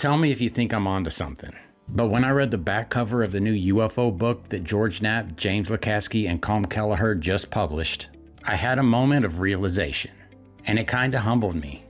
Tell me if you think I'm onto something. But when I read the back cover of the new UFO book that George Knapp, James Lacatski, and Colm Kelleher just published, I had a moment of realization. And it kinda humbled me.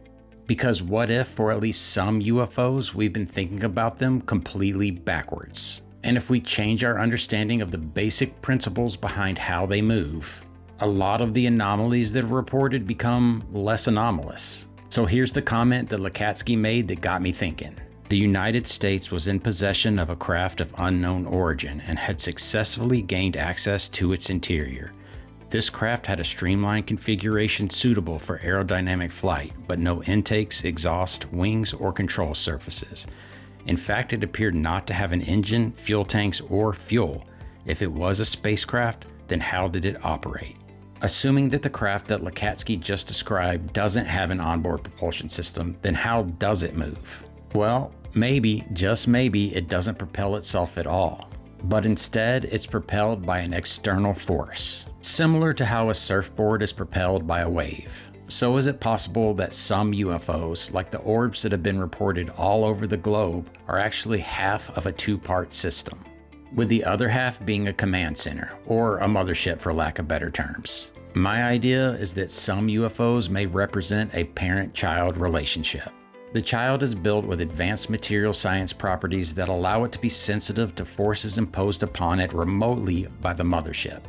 Because what if, for at least some UFOs, we've been thinking about them completely backwards? And if we change our understanding of the basic principles behind how they move, a lot of the anomalies that are reported become less anomalous. So here's the comment that Lacatski made that got me thinking. The United States was in possession of a craft of unknown origin and had successfully gained access to its interior. This craft had a streamlined configuration suitable for aerodynamic flight, but no intakes, exhaust, wings, or control surfaces. In fact, it appeared not to have an engine, fuel tanks, or fuel. If it was a spacecraft, then how did it operate? Assuming that the craft that Lacatski just described doesn't have an onboard propulsion system, then how does it move? Well, maybe, just maybe, it doesn't propel itself at all. But instead, it's propelled by an external force, similar to how a surfboard is propelled by a wave. So is it possible that some UFOs, like the orbs that have been reported all over the globe, are actually half of a two-part system, with the other half being a command center, or a mothership for lack of better terms? My idea is that some UFOs may represent a parent-child relationship. The child is built with advanced material science properties that allow it to be sensitive to forces imposed upon it remotely by the mothership.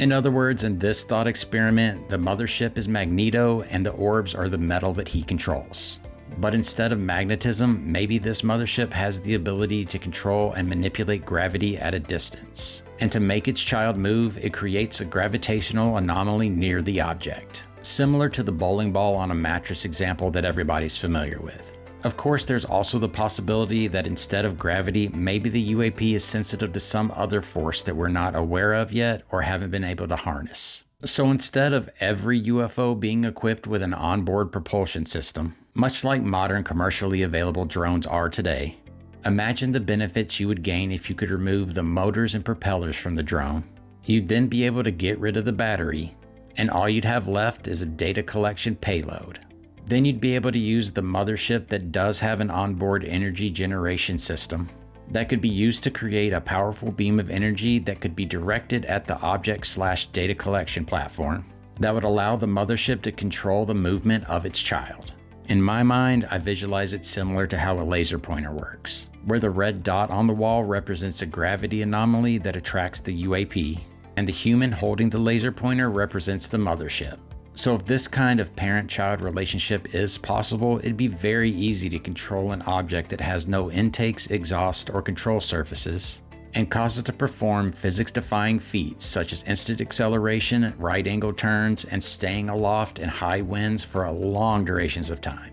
In other words, in this thought experiment, the mothership is Magneto and the orbs are the metal that he controls. But instead of magnetism, maybe this mothership has the ability to control and manipulate gravity at a distance. And to make its child move, it creates a gravitational anomaly near the object, similar to the bowling ball on a mattress example that everybody's familiar with. Of course, there's also the possibility that instead of gravity, maybe the UAP is sensitive to some other force that we're not aware of yet or haven't been able to harness. So instead of every UFO being equipped with an onboard propulsion system, much like modern commercially available drones are today, imagine the benefits you would gain if you could remove the motors and propellers from the drone. You'd then be able to get rid of the battery, and all you'd have left is a data collection payload. Then you'd be able to use the mothership that does have an onboard energy generation system that could be used to create a powerful beam of energy that could be directed at the object/data collection platform that would allow the mothership to control the movement of its child. In my mind, I visualize it similar to how a laser pointer works, where the red dot on the wall represents a gravity anomaly that attracts the UAP, and the human holding the laser pointer represents the mothership. So if this kind of parent-child relationship is possible, it'd be very easy to control an object that has no intakes, exhaust, or control surfaces, and cause it to perform physics-defying feats such as instant acceleration, right-angle turns, and staying aloft in high winds for long durations of time.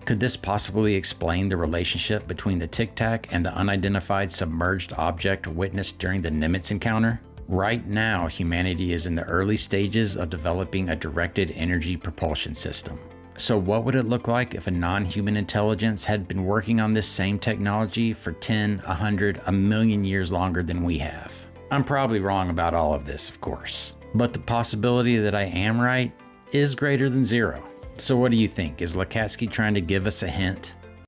Could this possibly explain the relationship between the Tic Tac and the unidentified submerged object witnessed during the Nimitz encounter? Right now, humanity is in the early stages of developing a directed energy propulsion system. So what would it look like if a non-human intelligence had been working on this same technology for 10, 100, a million years longer than we have? I'm probably wrong about all of this, of course, but the possibility that I am right is greater than zero. So what do you think? Is Lacatski trying to give us a hint